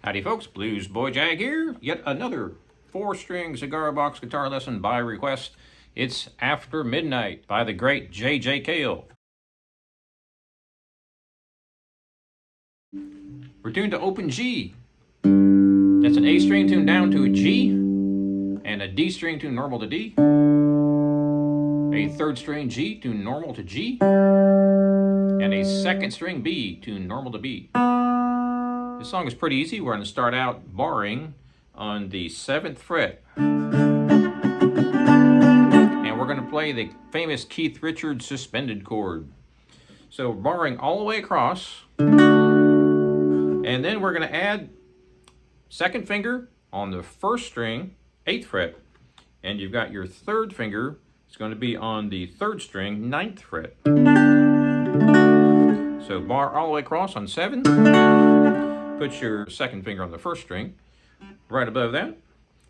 Howdy folks, Bluesboyjag here. Yet another 4-string cigar box guitar lesson by request. It's After Midnight by the great J.J. Cale. We're tuned to open G. That's an A string tuned down to a G, and a D string tuned normal to D, a 3rd string G tuned normal to G, and a 2nd string B tuned normal to B. This song is pretty easy. We're going to start out barring on the 7th fret. And we're going to play the famous Keith Richards suspended chord. So barring all the way across. And then we're going to add 2nd finger on the 1st string, 8th fret. And you've got your 3rd finger. It's going to be on the 3rd string, 9th fret. So bar all the way across on 7. Put your 2nd finger on the 1st string, right above that.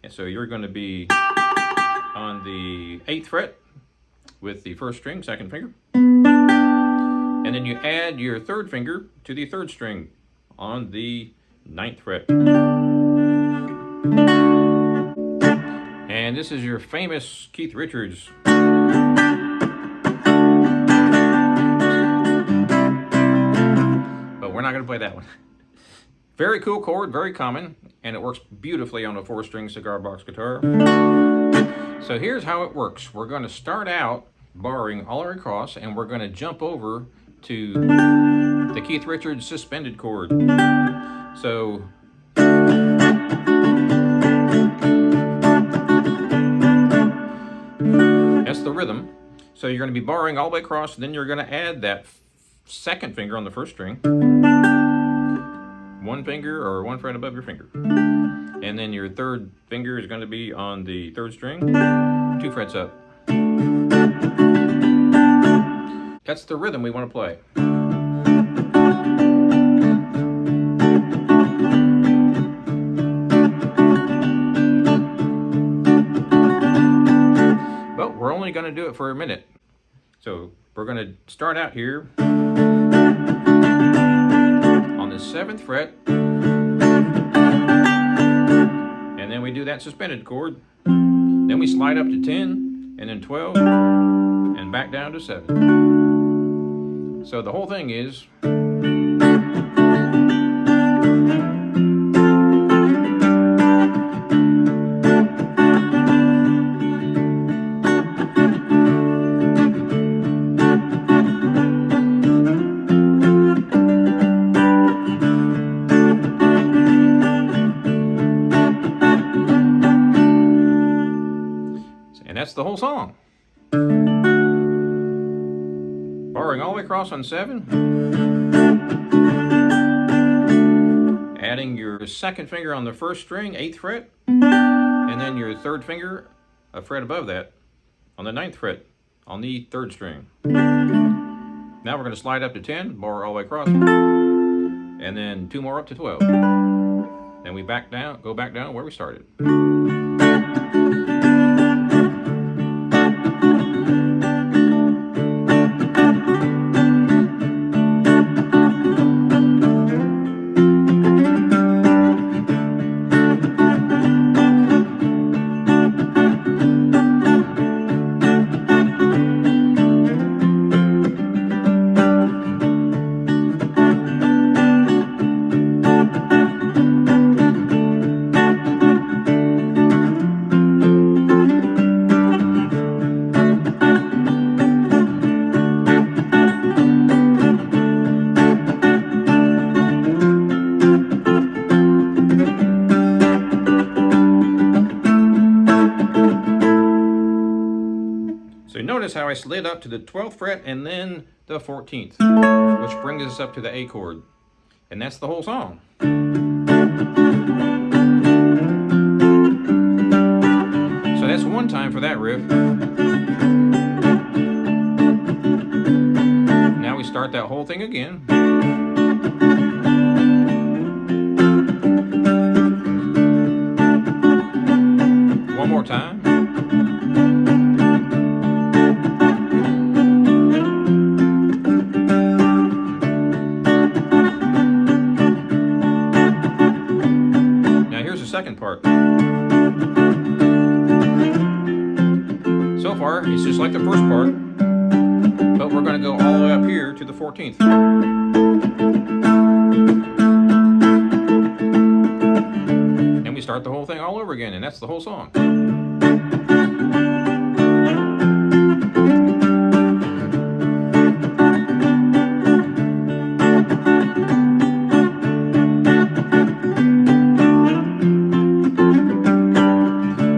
And so you're going to be on the 8th fret with the 1st string, 2nd finger. And then you add your 3rd finger to the 3rd string on the 9th fret. And this is your famous Keith Richards. But we're not going to play that one. Very cool chord, very common, and it works beautifully on a 4-string cigar box guitar. So here's how it works. We're going to start out barring all the way across, and we're going to jump over to the Keith Richards suspended chord. So that's the rhythm. So you're going to be barring all the way across, and then you're going to add that 2nd finger on the 1st string. 1 finger or 1 fret above your finger. And then your 3rd finger is going to be on the 3rd string, 2 frets up. That's the rhythm we want to play. But we're only going to do it for a minute. So we're going to start out here 7th fret, and then we do that suspended chord, then we slide up to 10 and then 12 and back down to 7. So the whole thing is that's the whole song. Barring all the way across on 7. Adding your 2nd finger on the 1st string, 8th fret. And then your 3rd finger, a fret above that, on the 9th fret, on the 3rd string. Now we're going to slide up to 10, bar all the way across. And then 2 more up to 12. Then we back down, go back down where we started. Notice how I slid up to the 12th fret and then the 14th, which brings us up to the A chord. And that's the whole song. So that's 1 time for that riff. Now we start that whole thing again. One more time. second part. So far, it's just like the first part, but we're going to go all the way up here to the 14th. And we start the whole thing all over again, and that's the whole song.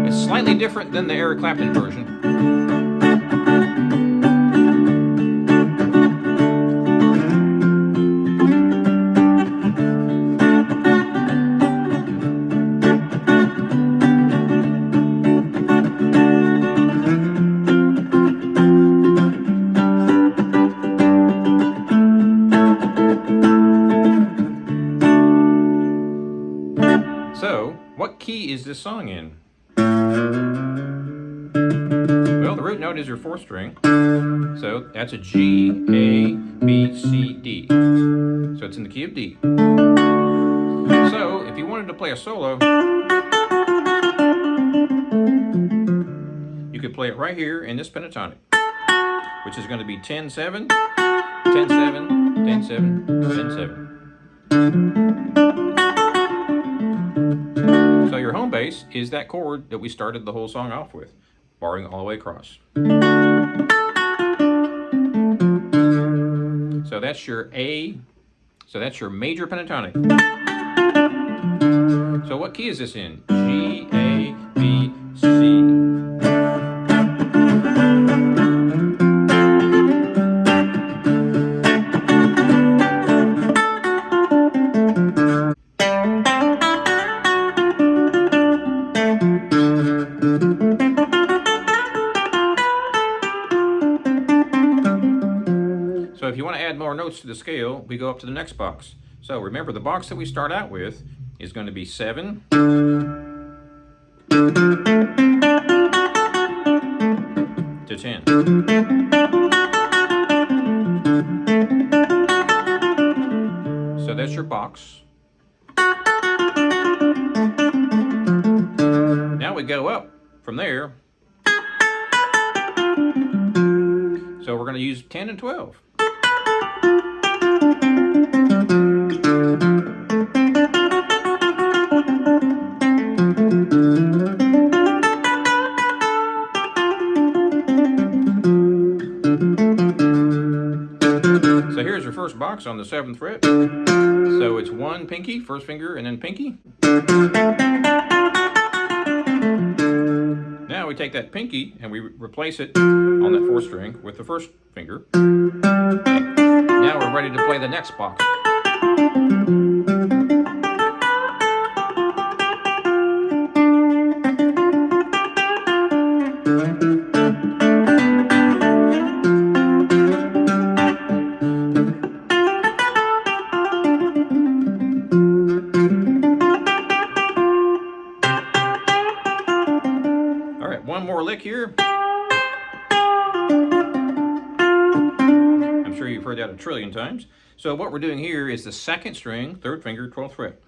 It's slightly different than the Eric Clapton version. So, what key is this song in? Well, the root note is your 4th string, so that's a G, A, B, C, D. So it's in the key of D. So, if you wanted to play a solo, you could play it right here in this pentatonic, which is going to be 10-7, 10-7, 10-7, 10-7. So your home bass is that chord that we started the whole song off with, barring all the way across. So that's your A, so that's your major pentatonic. So what key is this in? G, A, B, C. So if you want to add more notes to the scale, we go up to the next box. So remember, the box that we start out with is going to be 7 to 10. So that's your box. Now we go up from there. So we're going to use 10 and 12. So here's your first box on the 7th fret. So it's 1 pinky, 1st finger, and then pinky. Now we take that pinky and we replace it on that 4th string with the 1st finger. Okay. Now we're ready to play the next box. All right, one more lick here. I'm sure you've heard that a trillion times. So what we're doing here is the 2nd string, 3rd finger, 12th fret.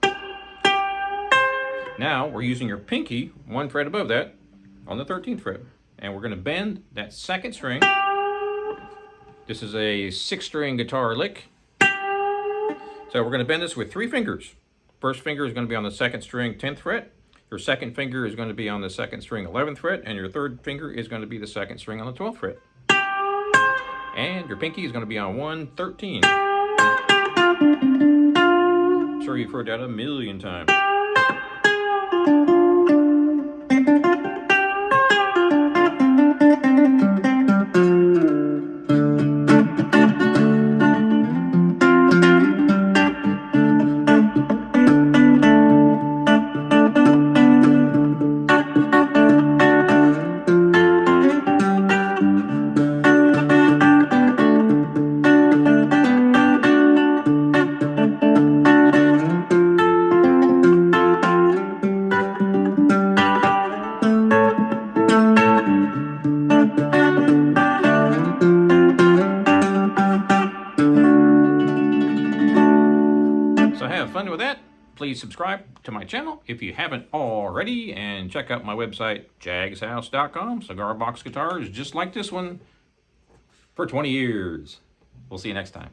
Now we're using your pinky, 1 fret above that, on the 13th fret. And we're going to bend that 2nd string. This is a 6-string guitar lick. So we're going to bend this with 3 fingers. 1st finger is going to be on the 2nd string, 10th fret. Your 2nd finger is going to be on the 2nd string, 11th fret. And your 3rd finger is going to be the 2nd string on the 12th fret. And your pinky is going to be on 1-13. I'm sure you've heard that a million times. please subscribe to my channel if you haven't already, and check out my website, jagshouse.com. Cigar box guitars just like this one for 20 years. We'll see you next time.